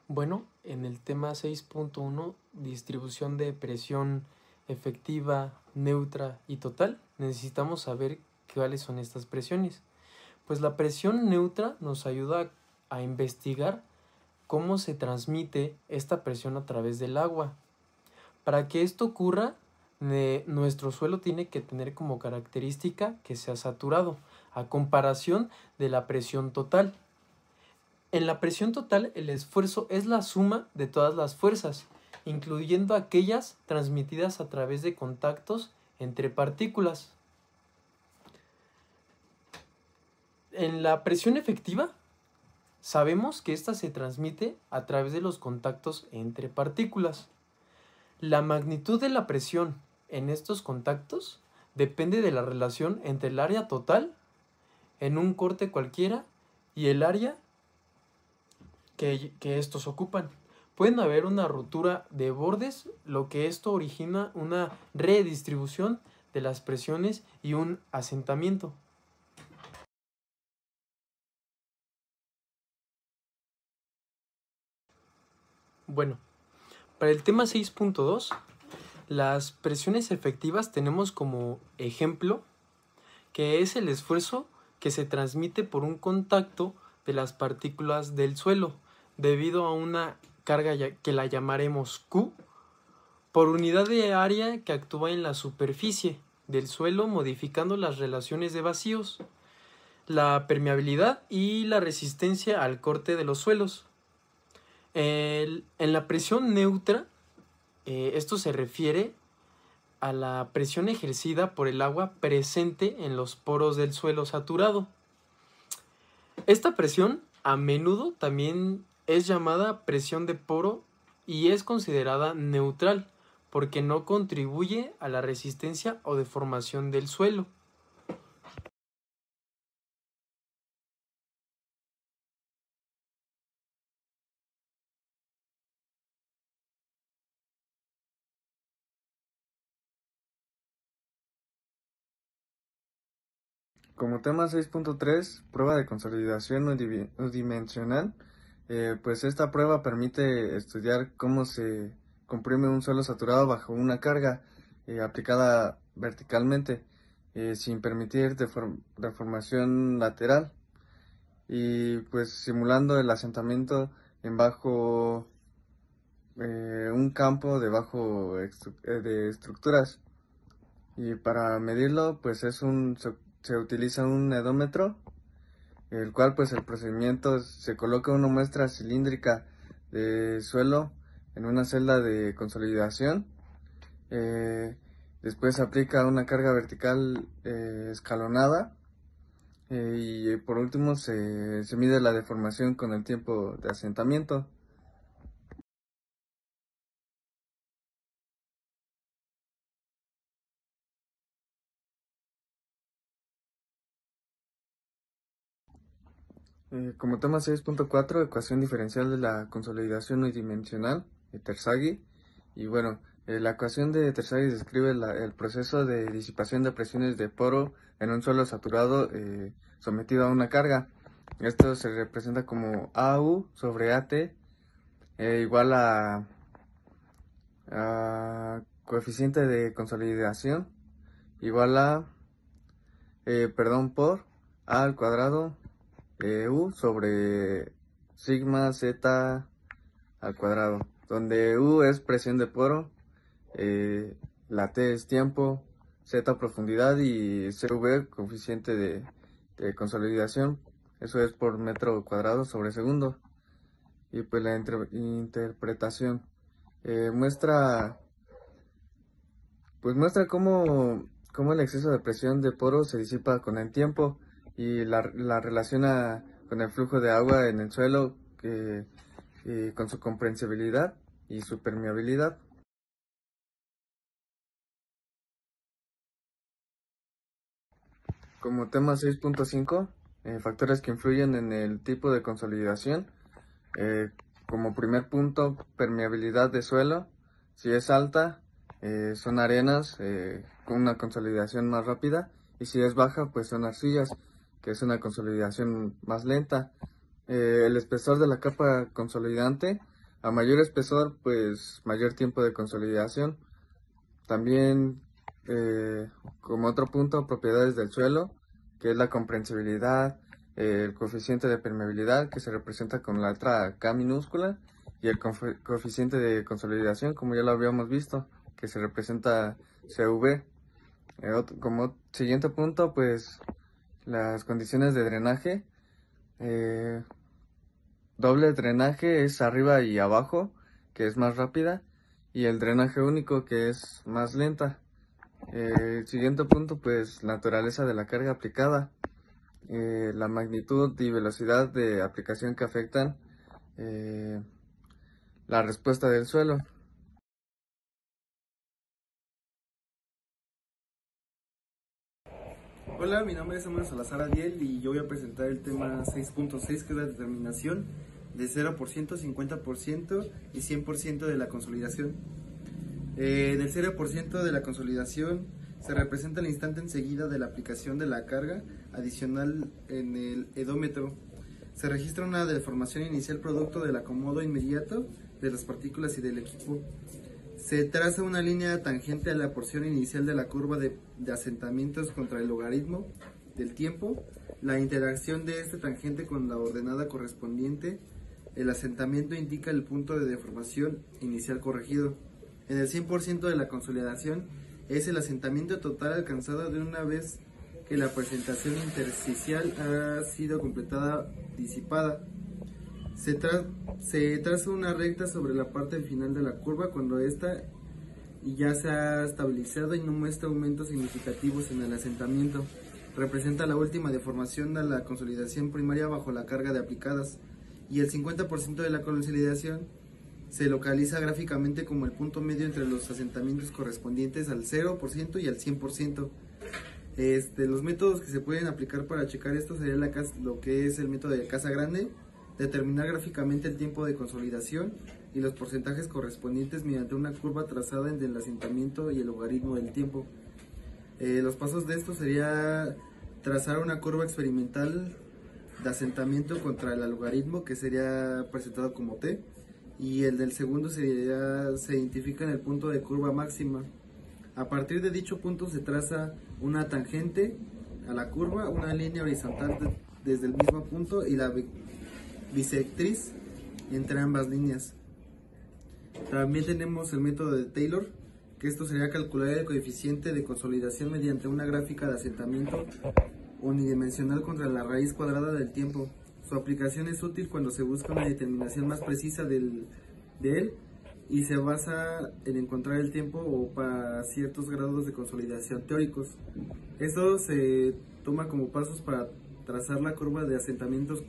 Bueno, en el tema 6.1, distribución de presión efectiva, neutra y total, necesitamos saber cuáles son estas presiones. Pues la presión neutra nos ayuda a investigar cómo se transmite esta presión a través del agua. Para que esto ocurra, nuestro suelo tiene que tener como característica que sea saturado, a comparación de la presión total. En la presión total, el esfuerzo es la suma de todas las fuerzas, incluyendo aquellas transmitidas a través de contactos entre partículas. En la presión efectiva, sabemos que ésta se transmite a través de los contactos entre partículas. La magnitud de la presión en estos contactos depende de la relación entre el área total en un corte cualquiera y el área que estos ocupan. Pueden haber una rotura de bordes, lo que esto origina una redistribución de las presiones y un asentamiento. Bueno, para el tema 6.2, las presiones efectivas tenemos como ejemplo que es el esfuerzo que se transmite por un contacto de las partículas del suelo debido a una carga que la llamaremos Q por unidad de área que actúa en la superficie del suelo modificando las relaciones de vacíos, la permeabilidad y la resistencia al corte de los suelos. En la presión neutra, esto se refiere a la presión ejercida por el agua presente en los poros del suelo saturado. Esta presión a menudo también es llamada presión de poro y es considerada neutral porque no contribuye a la resistencia o deformación del suelo. Como tema 6.3, prueba de consolidación unidimensional, pues esta prueba permite estudiar cómo se comprime un suelo saturado bajo una carga aplicada verticalmente, sin permitir deformación lateral, y pues simulando el asentamiento en bajo un campo debajo de estructuras. Y para medirlo, pues se utiliza un edómetro, el cual pues el procedimiento se coloca una muestra cilíndrica de suelo en una celda de consolidación. Después se aplica una carga vertical escalonada, y por último se mide la deformación con el tiempo de asentamiento. Como tema 6.4, ecuación diferencial de la consolidación unidimensional, Terzaghi. Y bueno, la ecuación de Terzaghi describe el proceso de disipación de presiones de poro en un suelo saturado sometido a una carga. Esto se representa como AU sobre AT igual a coeficiente de consolidación igual a, por A al cuadrado U sobre sigma z al cuadrado, donde U es presión de poro, la T es tiempo, Z profundidad y CV coeficiente de consolidación, eso es por metro cuadrado sobre segundo. Y pues la interpretación muestra cómo el exceso de presión de poro se disipa con el tiempo y la relaciona con el flujo de agua en el suelo, con su comprensibilidad y su permeabilidad. Como tema 6.5, factores que influyen en el tipo de consolidación. Como primer punto, permeabilidad de suelo. Si es alta, son arenas con una consolidación más rápida, y si es baja, pues son arcillas, que es una consolidación más lenta. El espesor de la capa consolidante A mayor espesor, pues mayor tiempo de consolidación. También, como otro punto, propiedades del suelo, que es la comprensibilidad, el coeficiente de permeabilidad, que se representa con la letra K minúscula, y el coeficiente de consolidación, como ya lo habíamos visto, que se representa CV. Como siguiente punto, pues las condiciones de drenaje. Doble drenaje es arriba y abajo, que es más rápida, y el drenaje único, que es más lenta. El siguiente punto, pues naturaleza de la carga aplicada, la magnitud y velocidad de aplicación que afectan la respuesta del suelo. Hola, mi nombre es Samuel Salazar Adiel y yo voy a presentar el tema 6.6, que es la determinación de 0%, 50% y 100% de la consolidación. Del 0% de la consolidación se representa el instante enseguida de la aplicación de la carga adicional en el edómetro. Se registra una deformación inicial producto del acomodo inmediato de las partículas y del equipo. Se traza una línea tangente a la porción inicial de la curva de asentamientos contra el logaritmo del tiempo. La interacción de esta tangente con la ordenada correspondiente. El asentamiento indica el punto de deformación inicial corregido. En el 100% de la consolidación es el asentamiento total alcanzado de una vez que la presentación intersticial ha sido completada, disipada. Se traza una recta sobre la parte final de la curva cuando ésta ya se ha estabilizado y no muestra aumentos significativos en el asentamiento. Representa la última deformación de la consolidación primaria bajo la carga de aplicadas, y el 50% de la consolidación se localiza gráficamente como el punto medio entre los asentamientos correspondientes al 0% y al 100%. Los métodos que se pueden aplicar para checar esto sería lo que es el método de casa grande, determinar gráficamente el tiempo de consolidación y los porcentajes correspondientes mediante una curva trazada entre el asentamiento y el logaritmo del tiempo. Los pasos de esto sería trazar una curva experimental de asentamiento contra el logaritmo, que sería presentado como T, y el del segundo se identifica en el punto de curva máxima. A partir de dicho punto se traza una tangente a la curva, una línea horizontal desde el mismo punto y la bisectriz entre ambas líneas. También tenemos el método de Taylor, que esto sería calcular el coeficiente de consolidación mediante una gráfica de asentamiento unidimensional contra la raíz cuadrada del tiempo. Su aplicación es útil cuando se busca una determinación más precisa de él y se basa en encontrar el tiempo o para ciertos grados de consolidación teóricos. Esto se toma como pasos para trazar la curva de asentamientos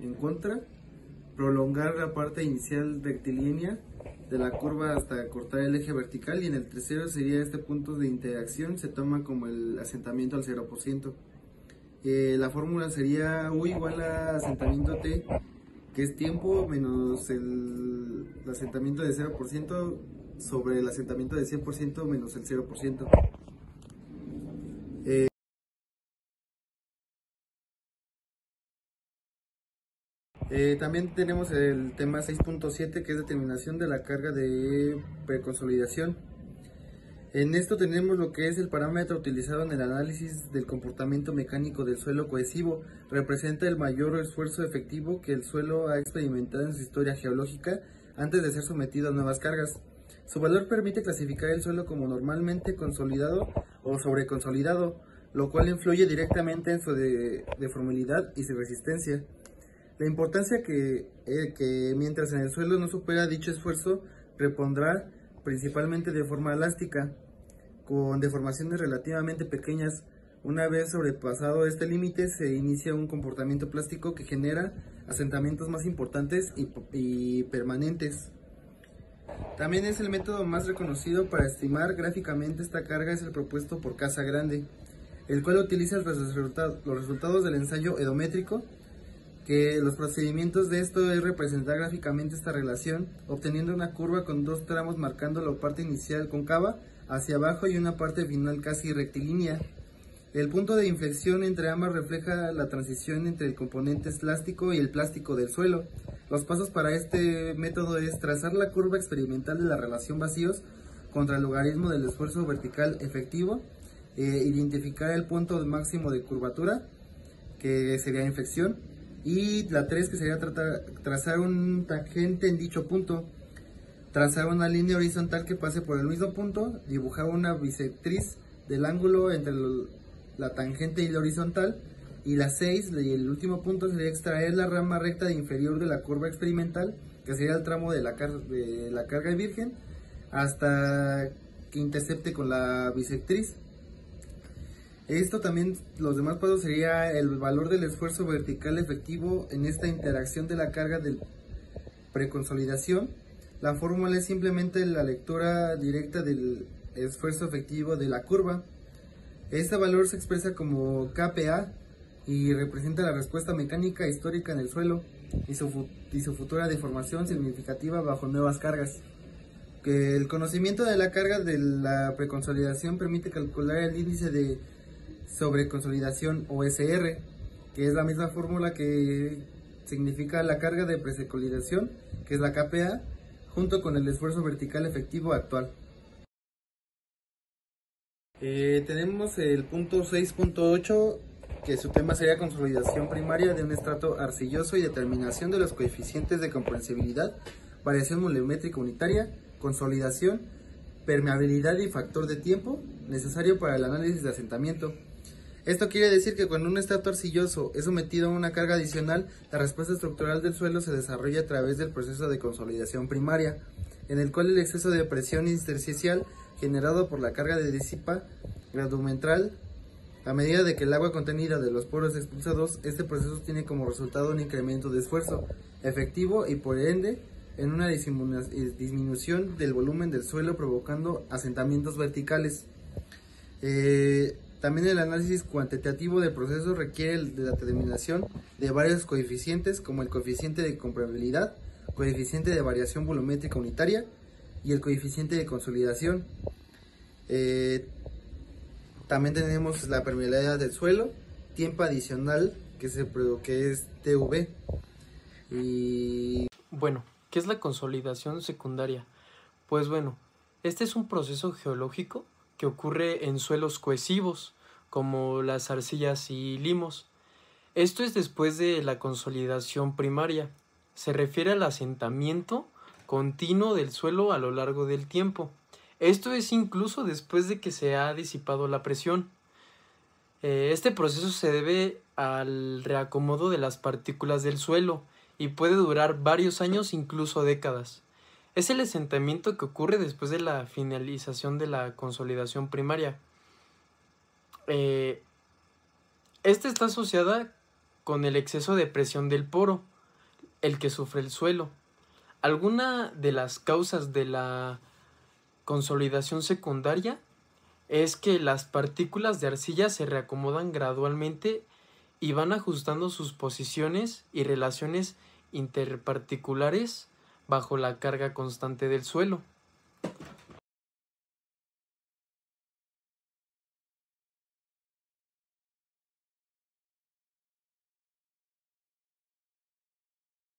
en contra, prolongar la parte inicial rectilínea de la curva hasta cortar el eje vertical, y en el tercero sería este punto de interacción, se toma como el asentamiento al 0%. La fórmula sería U igual a asentamiento T, que es tiempo menos el asentamiento de 0% sobre el asentamiento de 100% menos el 0%. También tenemos el tema 6.7, que es determinación de la carga de preconsolidación. En esto tenemos lo que es el parámetro utilizado en el análisis del comportamiento mecánico del suelo cohesivo. Representa el mayor esfuerzo efectivo que el suelo ha experimentado en su historia geológica antes de ser sometido a nuevas cargas. Su valor permite clasificar el suelo como normalmente consolidado o sobreconsolidado, lo cual influye directamente en su deformabilidad y su resistencia. La importancia que mientras en el suelo no supera dicho esfuerzo, repondrá principalmente de forma elástica, con deformaciones relativamente pequeñas. Una vez sobrepasado este límite, se inicia un comportamiento plástico que genera asentamientos más importantes y permanentes. También es el método más reconocido para estimar gráficamente esta carga, es el propuesto por Casa Grande, el cual utiliza los resultados del ensayo edométrico, que los procedimientos de esto es representar gráficamente esta relación, obteniendo una curva con dos tramos marcando la parte inicial cóncava hacia abajo y una parte final casi rectilínea. El punto de inflexión entre ambas refleja la transición entre el componente elástico y el plástico del suelo. Los pasos para este método es trazar la curva experimental de la relación vacíos contra el logaritmo del esfuerzo vertical efectivo, identificar el punto máximo de curvatura, que sería inflexión, y la 3 que sería trazar un tangente en dicho punto, trazar una línea horizontal que pase por el mismo punto, dibujar una bisectriz del ángulo entre la tangente y la horizontal, y la 6, y el último punto, sería extraer la rama recta inferior de la curva experimental, que sería el tramo de la carga virgen, hasta que intercepte con la bisectriz. Esto también, los demás pasos sería el valor del esfuerzo vertical efectivo en esta interacción de la carga de preconsolidación. La fórmula es simplemente la lectura directa del esfuerzo efectivo de la curva. Este valor se expresa como KPA y representa la respuesta mecánica histórica en el suelo y su futura deformación significativa bajo nuevas cargas. Que el conocimiento de la carga de la preconsolidación permite calcular el índice de sobreconsolidación o SR, que es la misma fórmula que significa la carga de preconsolidación, que es la KPA, junto con el esfuerzo vertical efectivo actual. Tenemos el punto 6.8, que su tema sería consolidación primaria de un estrato arcilloso y determinación de los coeficientes de comprensibilidad, variación volumétrica unitaria, consolidación, permeabilidad y factor de tiempo necesario para el análisis de asentamiento. Esto quiere decir que cuando un estrato arcilloso es sometido a una carga adicional, la respuesta estructural del suelo se desarrolla a través del proceso de consolidación primaria, en el cual el exceso de presión intersticial generado por la carga de disipa gradualmente a medida de que el agua contenida de los poros expulsados. Este proceso tiene como resultado un incremento de esfuerzo efectivo y por ende en una disminución del volumen del suelo, provocando asentamientos verticales. También el análisis cuantitativo del proceso requiere de la determinación de varios coeficientes, como el coeficiente de compresibilidad, coeficiente de variación volumétrica unitaria y el coeficiente de consolidación. También tenemos la permeabilidad del suelo, tiempo adicional, que es TV. Bueno, ¿qué es la consolidación secundaria? Pues bueno, este es un proceso geológico que ocurre en suelos cohesivos, como las arcillas y limos. Esto es después de la consolidación primaria. Se refiere al asentamiento continuo del suelo a lo largo del tiempo. Esto es incluso después de que se ha disipado la presión. Este proceso se debe al reacomodo de las partículas del suelo y puede durar varios años, incluso décadas. Es el asentamiento que ocurre después de la finalización de la consolidación primaria. Esta está asociada con el exceso de presión del poro, el que sufre el suelo. Alguna de las causas de la consolidación secundaria es que las partículas de arcilla se reacomodan gradualmente y van ajustando sus posiciones y relaciones interparticulares bajo la carga constante del suelo.